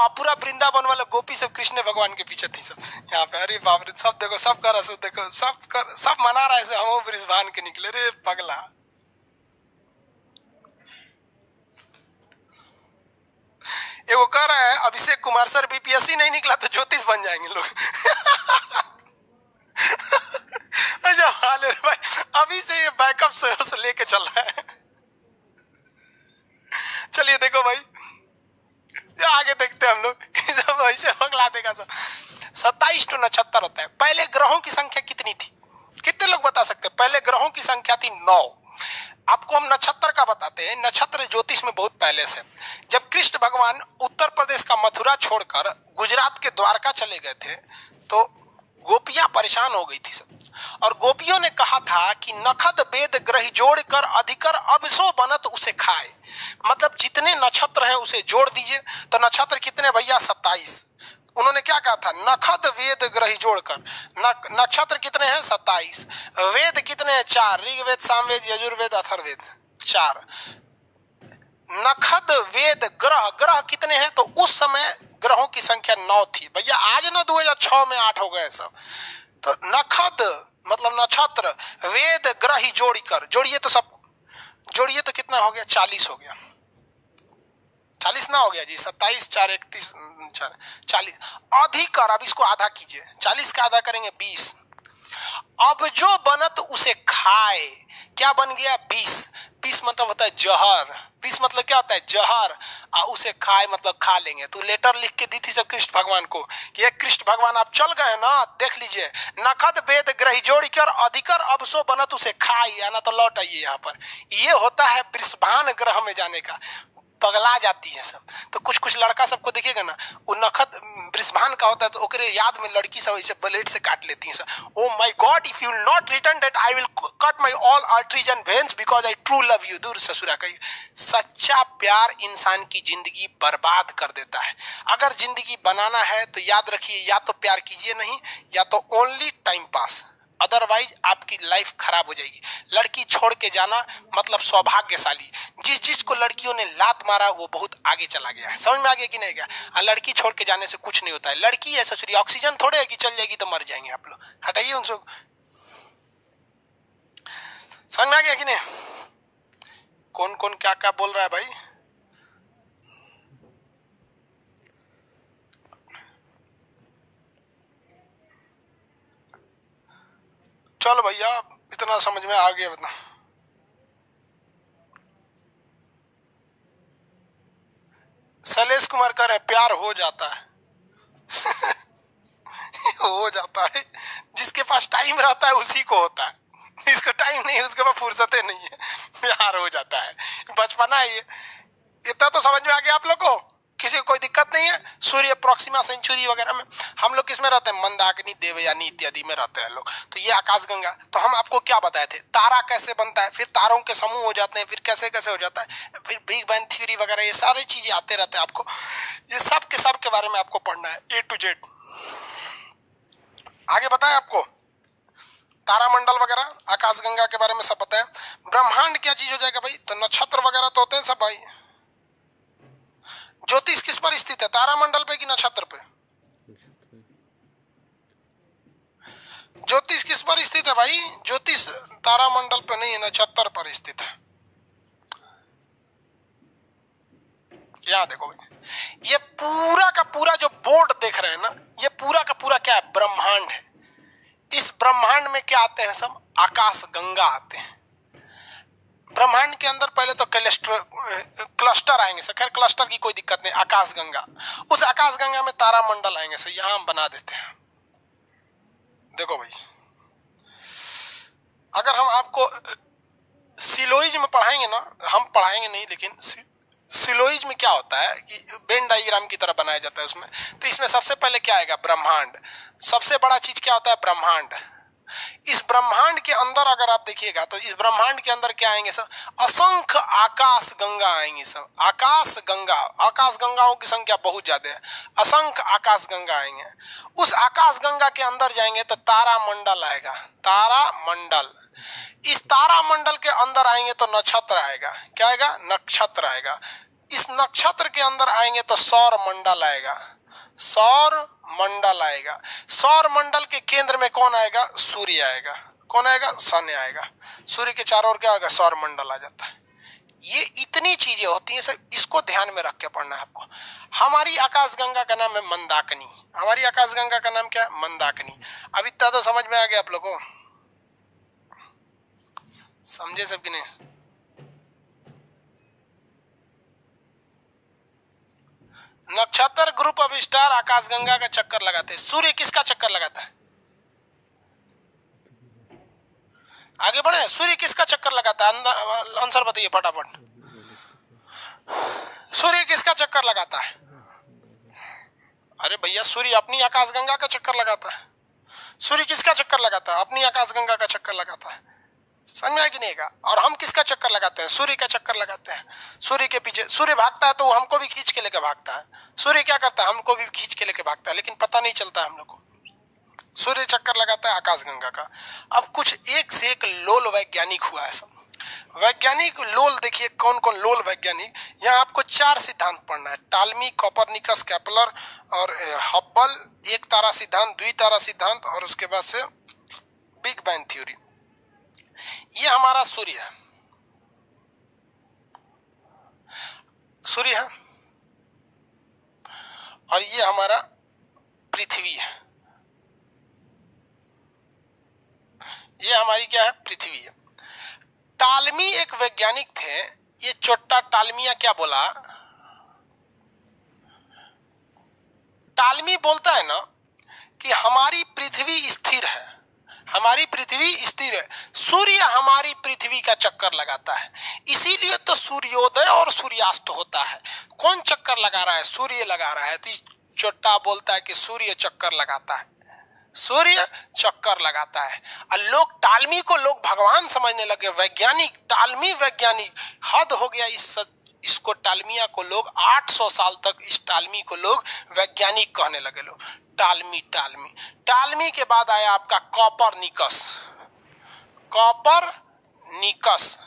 [SPEAKER 2] पूरा वृंदावन वाला गोपी सब कृष्ण भगवान के पीछे थी सब यहाँ पे। अरे बाप रे, सब देखो, सब कर रहा, देखो सब मना रहा है। हम वृषभान के निकले रे पगला। वो कह रहा है अभिषेक कुमार सर बीपीएससी नहीं निकला तो ज्योतिष बन जाएंगे लोग। अच्छा हाले भाई, अभी से ये बैकअप से लेके चल रहा है। चलिए देखो भाई, आगे देखते हैं हम लोग, सब ऐसे पगला देगा सब। 27 तो नक्षत्र होता है। पहले ग्रहों की संख्या कितनी थी? कितने लोग बता सकते हैं? पहले ग्रहों की संख्या थी 9। आपको हम नक्षत्र का बताते हैं। नक्षत्र ज्योतिष में बहुत पहले से, जब कृष्ण भगवान उत्तर प्रदेश का मथुरा छोड़कर गुजरात के द्वारका चले गए थे तो गोपियां परेशान हो गई थी सब। और गोपियों ने कहा था कि नखद वेद ग्रही जोड़कर अधिकर अवसो बनत उसे खाए। मतलब जितने नक्षत्र हैं उसे जोड़ दीजिए। तो नक्षत्र कितने भैया? 27। उन्होंने क्या कहा था? नखद वेद ग्रही जोड़कर। नक्षत्र कितने हैं? 27। वेद कितने हैं? 4, ऋग्वेद, सामवेद, यजुर्वेद, अथर्ववेद। 4। नखद वेद ग्रह, ग्रह कितने हैं? तो उस समय ग्रहों की संख्या 9 थी भैया। आज ना 2006 में 8 हो गए सब। तो नखद मतलब नक्षत्र, वेद ग्रह ही जोड़िए तो सब जोड़िए तो कितना हो गया? 40 हो गया। 40 ना हो गया जी? 27 4 31 40 अधिकर। अब इसको आधा कीजिए, 40 का आधा करेंगे 20। अब जो बनत उसे खाए, क्या बन गया? 20। 20 मतलब होता है जहर। 20 मतलब क्या होता है? जहर। उसे खाए मतलब खा लेंगे। तो लेटर लिख के दी थी सब कृष्ण भगवान को कि ये कृष्ण भगवान आप चल गए ना, देख लीजिए, नखद वेद ग्रही जोड़ी के और अधिकर अब सो बनत उसे खाई, आना तो लौट आइए यहाँ पर। ये होता है वृषभान ग्रह में जाने का। पगला जाती है सब। तो कुछ कुछ लड़का सबको देखिएगा ना, वो नखद वृषभान का होता है तो ओकरे याद में लड़की सब इसे ब्लेड से काट लेती हैं सब। Oh my God, if you will not return that I will cut my all arteries and veins because I true love you. दूर ससुरा का। सच्चा प्यार इंसान की जिंदगी बर्बाद कर देता है। अगर जिंदगी बनाना है तो याद रखिए, या तो प्यार कीजिए नहीं, या तो ओनली टाइम पास, अदरवाइज आपकी लाइफ खराब हो जाएगी। लड़की छोड़ के जाना मतलब सौभाग्यशाली। जिस जिस को लड़कियों ने लात मारा वो बहुत आगे चला गया है। समझ में आ गया कि नहीं गया? लड़की छोड़ के जाने से कुछ नहीं होता है। लड़की है ससुरी, ऑक्सीजन थोड़े है कि चल जाएगी तो मर जाएंगे आप लोग। हटाइए उनसे। समझ में आ गया कि नहीं? कौन कौन क्या क्या बोल रहा है भाई? चलो भैया, इतना समझ में आ गया। बता, शैलेश कुमार कह रहे प्यार हो जाता है। हो जाता है, जिसके पास टाइम रहता है उसी को होता है। जिसको टाइम नहीं, उसके पास फुर्सतें नहीं है, प्यार हो जाता है। बचपना है ये। इतना तो समझ में आ गया आप लोग को? किसी को कोई दिक्कत नहीं है? सूर्य प्रोक्सिमा सेंचुरी वगैरह में हम लोग किसमें रहते हैं? मंदाकिनी, देवयानी इत्यादि में रहते हैं लोग। तो ये आकाशगंगा। तो हम आपको क्या बताए थे? तारा कैसे बनता है, फिर तारों के समूह हो जाते हैं, फिर कैसे कैसे हो जाता है, फिर बिग बैंग थ्योरी वगैरह, ये सारी चीजें आते रहते हैं आपको। ये सब के बारे में आपको पढ़ना है, A to Z। आगे बताएं आपको तारामंडल वगैरह, आकाशगंगा के बारे में सब बताएं। ब्रह्मांड क्या चीज हो जाएगा भाई? तो नक्षत्र वगैरह तो होते हैं सब भाई। ज्योतिष किस पर स्थित है? तारामंडल पे कि नक्षत्र पे? ज्योतिष किस पर स्थित है भाई? ज्योतिष तारामंडल पे नहीं है, नक्षत्र पर स्थित है। यहाँ देखो भाई, ये पूरा का पूरा जो बोर्ड देख रहे हैं ना, ये पूरा का पूरा क्या है? ब्रह्मांड है। इस ब्रह्मांड में क्या आते हैं? सब आकाश गंगा आते हैं। ब्रह्मांड के अंदर पहले तो क्लस्टर आएंगे सर, खैर क्लस्टर की कोई दिक्कत नहीं। आकाश गंगा, उस आकाश गंगा में तारामंडल आएंगे सर। यहां हम बना देते हैं। देखो भाई, अगर हम आपको सिलोइज में पढ़ाएंगे ना, हम पढ़ाएंगे नहीं, लेकिन सिलोइज में क्या होता है कि वेन डायग्राम की तरह बनाया जाता है उसमें। तो इसमें सबसे पहले क्या आएगा? ब्रह्मांड। सबसे बड़ा चीज क्या होता है? ब्रह्मांड। इस ब्रह्मांड के अंदर अगर आप देखिएगा तो इस ब्रह्मांड के अंदर क्या आएंगे सब? असंख्य आकाश गंगा आएंगे सब। आकाश गंगा, आकाश गंगाओं की संख्या बहुत ज्यादा है। असंख्य आकाश गंगा आएंगे। उस आकाश गंगा के अंदर जाएंगे तो तारामंडल आएगा। तारामंडल। इस तारामंडल के अंदर आएंगे तो नक्षत्र आएगा। क्या आएगा? नक्षत्र आएगा। इस नक्षत्र के अंदर आएंगे तो सौर मंडल आएगा। सौर मंडल आएगा। सौर मंडल के केंद्र में कौन आएगा? सूर्य आएगा। कौन आएगा? सन आएगा। सूर्य के चारों ओर क्या आएगा? सौर मंडल आ जाता है। ये इतनी चीजें होती हैं सर, इसको ध्यान में रख के पढ़ना है आपको। हमारी आकाशगंगा का नाम है मंदाकिनी। हमारी आकाशगंगा का नाम क्या है? मंदाकिनी। अब इतना तो समझ में आ गया आप लोगों को? समझे सब कि नहीं? नक्षत्र ग्रुप ऑफ स्टार आकाशगंगा का चक्कर लगाते हैं। सूर्य किसका चक्कर लगाता है? आगे बढ़े। सूर्य किसका चक्कर लगाता है? अंदर आंसर बताइए फटाफट। सूर्य किसका चक्कर लगाता है? अरे भैया, सूर्य अपनी आकाशगंगा का चक्कर लगाता है। सूर्य किसका चक्कर लगाता है? अपनी आकाशगंगा का चक्कर लगाता है। समझ में कि नहीं का? और हम किसका चक्कर लगाते हैं? सूर्य का चक्कर लगाते हैं। सूर्य के पीछे सूर्य भागता है तो हमको भी खींच के लेके भागता है। सूर्य क्या करता है? हमको भी खींच के लेके भागता है, लेकिन पता नहीं चलता है हम लोग को। सूर्य चक्कर लगाता है आकाशगंगा का। अब कुछ एक से एक लोल वैज्ञानिक हुआ है सब। वैज्ञानिक लोल देखिए कौन कौन लोल वैज्ञानिक, यहाँ आपको 4 सिद्धांत पढ़ना है, टालमी, कोपरनिकस, केपलर और हब्बल, एक तारा सिद्धांत, द्वितारा सिद्धांत और उसके बाद से बिग बैंग थ्योरी। ये हमारा सूर्य है, सूर्य है, और ये हमारा पृथ्वी है, ये हमारी क्या है, पृथ्वी है। टालमी एक वैज्ञानिक थे, ये चोट्टा टालमिया क्या बोला, टालमी बोलता है ना कि हमारी पृथ्वी स्थिर है, हमारी पृथ्वी स्थिर है, सूर्य हमारी पृथ्वी का चक्कर लगाता है, इसीलिए तो सूर्योदय और सूर्यास्त होता है। कौन चक्कर लगा रहा है, सूर्य लगा रहा है, तो चोट्टा बोलता है कि सूर्य चक्कर लगाता है, सूर्य चक्कर लगाता है। और लोग टालमी को लोग भगवान समझने लगे, वैज्ञानिक, टालमी वैज्ञानिक, हद हो गया इसको टालमिया को लोग 800 साल तक इस टालमी को लोग वैज्ञानिक कहने लगे लोग, टालमी टालमी। टालमी के बाद आया आपका कोपरनिकस, कोपरनिकस,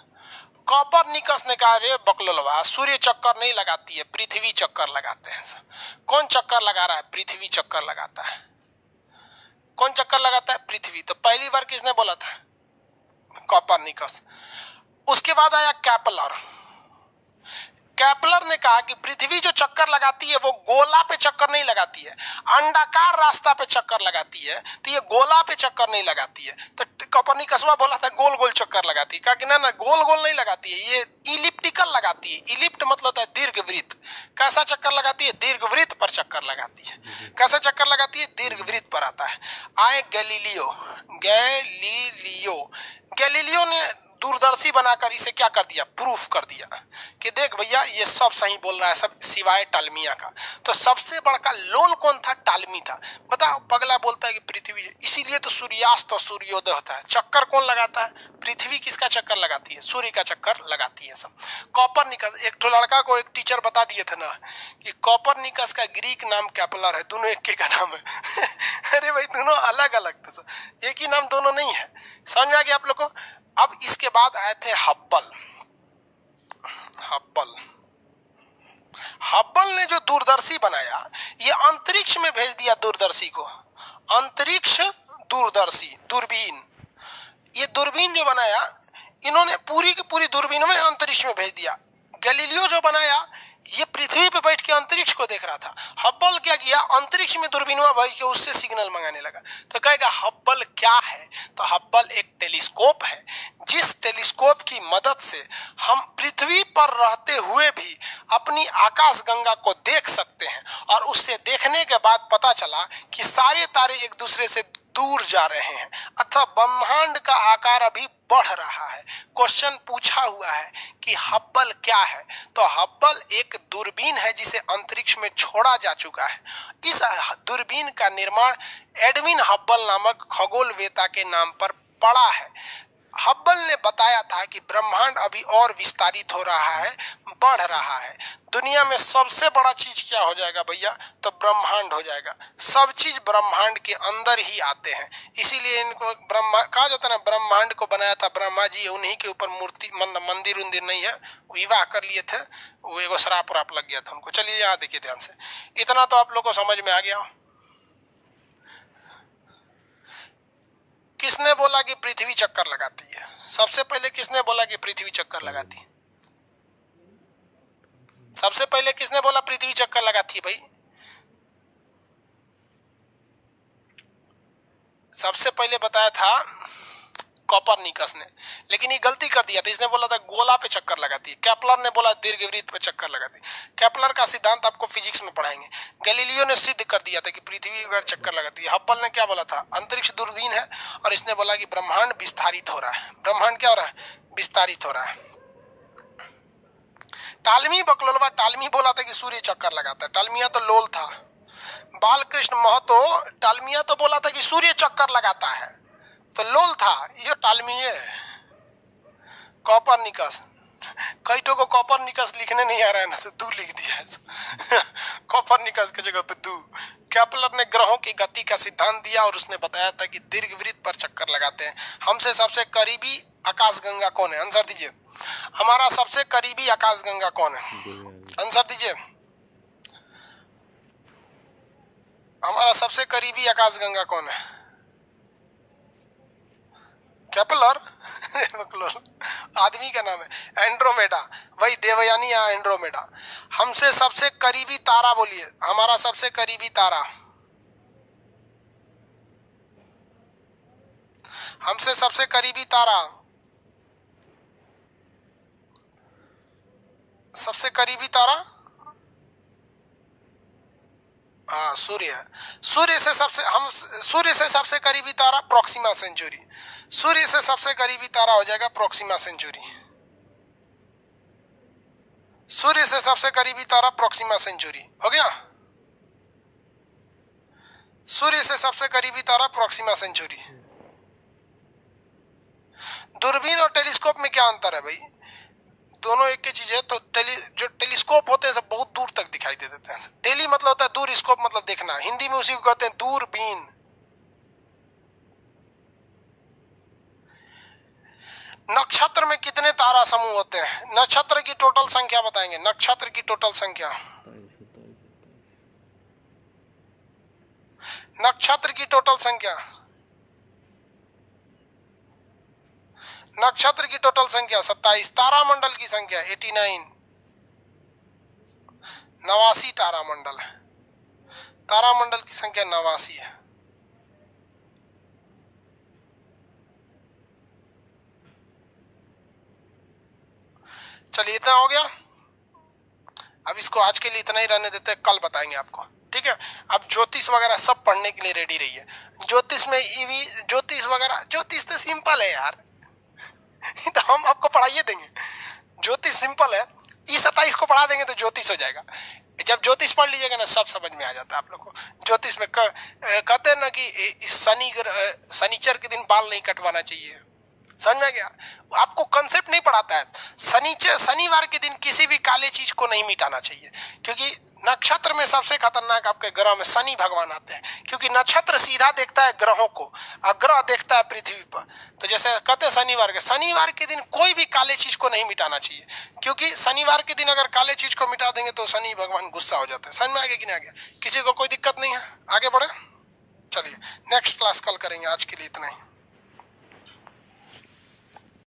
[SPEAKER 2] कोपरनिकस ने कहा रे बकलोलवा, सूर्य चक्कर नहीं लगाती है, पृथ्वी चक्कर लगाते हैं। कौन चक्कर लगा रहा है, पृथ्वी चक्कर लगाता है। कौन चक्कर लगाता है, पृथ्वी। तो पहली बार किसने बोला था, कोपरनिकस। उसके बाद आया केपलर, केपलर ने कहा कि पृथ्वी जो चक्कर लगाती है वो गोला पे चक्कर नहीं लगाती है, अंडाकार रास्ता पे चक्कर लगाती है, तो ये गोला पे चक्कर नहीं लगाती है। तो कोपरनिकसवा बोला था गोल गोल चक्कर लगाती है, कहा कि ना ना गोल गोल नहीं लगाती है, ये इलिप्टिकल लगाती है। इलिप्ट मतलब होता है दीर्घवृत्त। कैसा चक्कर लगाती है, दीर्घवृत्त पर चक्कर लगाती है। कैसा चक्कर लगाती है, दीर्घवृत्त पर आता है। आए गैलीलियो, गैलीलियो, गैलीलियो ने दूरदर्शी बनाकर इसे क्या कर दिया, प्रूफ कर दिया कि देख भैया ये सब सही बोल रहा है, सब सिवाय टालमिया का। तो सबसे बड़का लोल कौन था, टालमी था। बताओ, पगला बोलता है कि पृथ्वी, इसीलिए तो सूर्यास्त और सूर्योदय होता है। चक्कर कौन लगाता है, पृथ्वी किसका चक्कर लगाती है, सूर्य का चक्कर लगाती है सब। कोपरनिकस, एक लड़का को एक टीचर बता दिए थे ना कि कोपरनिकस का ग्रीक नाम केपलर है, दोनों एक का नाम है। अरे भाई दोनों अलग अलग थे, एक ही नाम दोनों नहीं है। समझ में आ गया आप लोग को। अब इसके बाद आए थे हब्बल, हब्बल, हब्बल ने जो दूरदर्शी बनाया, ये अंतरिक्ष में भेज दिया दूरदर्शी को, अंतरिक्ष दूरदर्शी, दूरबीन। ये दूरबीन जो बनाया इन्होंने पूरी की पूरी दूरबीन में अंतरिक्ष में भेज दिया। गैलीलियो जो बनाया ये पृथ्वी पे बैठ के अंतरिक्ष को देख रहा था। हब्बल क्या किया, अंतरिक्ष में दूरबीन में बैठ के उससे सिग्नल मंगाने लगा। तो कहेगा हब्बल क्या है, तो हब्बल एक टेलीस्कोप है, जिस टेलीस्कोप की मदद से हम पृथ्वी पर रहते हुए भी अपनी आकाशगंगा को देख सकते हैं। और उससे देखने के बाद पता चला कि सारे तारे एक दूसरे से दूर जा रहे हैं, अर्थात ब्रह्मांड का आकार अभी बढ़ रहा है। क्वेश्चन पूछा हुआ है कि हब्बल क्या है, तो हब्बल एक दूरबीन है जिसे अंतरिक्ष में छोड़ा जा चुका है। इस दूरबीन का निर्माण एडविन हब्बल नामक खगोलवेता के नाम पर पड़ा है। हब्बल ने बताया था कि ब्रह्मांड अभी और विस्तारित हो रहा है, बढ़ रहा है। दुनिया में सबसे बड़ा चीज क्या हो जाएगा भैया, तो ब्रह्मांड हो जाएगा। सब चीज ब्रह्मांड के अंदर ही आते हैं, इसीलिए इनको ब्रह्मा कहा जाता है ना। ब्रह्मांड को बनाया था ब्रह्मा जी, उन्हीं के ऊपर मूर्ति मंदिर उंदिर नहीं है, विवाह कर लिए थे, वो एगो श्राप उराप लग गया था उनको। चलिए यहाँ देखिए ध्यान से, इतना तो आप लोग को समझ में आ गया। किसने बोला कि पृथ्वी चक्कर लगाती है, सबसे पहले किसने बोला कि पृथ्वी चक्कर लगाती है, सबसे पहले किसने बोला पृथ्वी चक्कर लगाती है भाई, सबसे पहले बताया था कोपरनिकस ने, लेकिन ये गलती कर दिया था। इसने बोला था गोला पे चक्कर लगाती है, केपलर ने बोला दीर्घवृत्त पे चक्कर लगाती है। केपलर का सिद्धांत आपको फिजिक्स में पढ़ाएंगे। गैलीलियो ने सिद्ध कर दिया था कि पृथ्वी पर चक्कर लगाती है। हब्बल ने क्या बोला था, अंतरिक्ष दूरबीन है, और इसने बोला कि ब्रह्मांड विस्तारित हो रहा है। ब्रह्मांड क्या हो रहा है, विस्तारित हो रहा है। टालमी बकलोलवा, टालमी बोला था कि सूर्य चक्कर लगाता है, टालमिया तो लोल था। बालकृष्ण महतो, टालमिया तो बोला था कि सूर्य चक्कर लगाता है, तो लोल था, ये टालमी है। कोपरनिकस, कई को कॉपरनिकस लिखने नहीं आ रहा है ना, तो दू लिख दिया है। कॉपरनिकस की जगह पे दू। केपलर ने ग्रहों की गति का सिद्धांत दिया और उसने बताया था कि दीर्घवृत्त पर चक्कर लगाते हैं। हमसे सबसे करीबी आकाशगंगा कौन है? आंसर दीजिए। हमारा सबसे करीबी आकाशगंगा कौन है? आंसर दीजिए। हमारा सबसे करीबी आकाशगंगा कौन है? केपलर। आदमी का नाम है एंड्रोमेडा, वही देवयानी या एंड्रोमेडा। हमसे सबसे करीबी तारा बोलिए, हमारा सबसे करीबी तारा। हमसे सबसे करीबी तारा, सबसे करीबी तारा हाँ सूर्य है। सूर्य से सबसे करीबी तारा प्रोक्सिमा सेंचुरी। सूर्य से सबसे करीबी तारा हो जाएगा प्रोक्सिमा सेंचुरी। सूर्य से सबसे करीबी तारा प्रोक्सिमा सेंचुरी हो गया। सूर्य से सबसे करीबी तारा प्रोक्सिमा सेंचुरी। दूरबीन और टेलीस्कोप में क्या अंतर है भाई? दोनों एक ही चीज है। तो जो टेलीस्कोप होते हैं सब बहुत दूर तक दिखाई दे देते हैं। टेली मतलब होता है दूर, स्कोप मतलब देखना। हिंदी में उसी को कहते हैं दूरबीन। नक्षत्र में कितने तारा समूह होते हैं? नक्षत्र की टोटल संख्या बताएंगे। नक्षत्र की टोटल संख्या, नक्षत्र की टोटल संख्या, नक्षत्र की टोटल संख्या 27। तारामंडल की संख्या 89, 89 तारामंडल है। तारामंडल की संख्या 89 है। चलिए इतना हो गया। अब इसको आज के लिए इतना ही रहने देते हैं, कल बताएंगे आपको, ठीक है। अब ज्योतिष वगैरह सब पढ़ने के लिए रेडी रहिए। ज्योतिष में ईवी ज्योतिष वगैरह, ज्योतिष तो सिंपल है यार, तो हम आपको पढ़ाइए देंगे। ज्योतिष सिंपल है, E27 को पढ़ा देंगे तो ज्योतिष हो जाएगा। जब ज्योतिष पढ़ लीजिएगा ना सब समझ में आ जाता है आप लोग को। ज्योतिष में कहते हैं ना कि शनिचर के दिन बाल नहीं कटवाना चाहिए, समझ में गया? आपको कंसेप्ट नहीं पढ़ाता है। शनिवार के दिन किसी भी काले चीज को नहीं मिटाना चाहिए, क्योंकि नक्षत्र में सबसे खतरनाक आपके ग्रह में शनि भगवान आते हैं, क्योंकि नक्षत्र सीधा देखता है ग्रहों को और ग्रह देखता है पृथ्वी पर। तो जैसे कहते हैं शनिवार के दिन कोई भी काले चीज को नहीं मिटाना चाहिए, क्योंकि शनिवार के दिन अगर काले चीज को मिटा देंगे तो शनि भगवान गुस्सा हो जाते हैं। समझ में आ गया कि नहीं आ गया? किसी को कोई दिक्कत नहीं है? आगे बढ़े, चलिए नेक्स्ट क्लास कल करेंगे। आज के लिए इतना ही।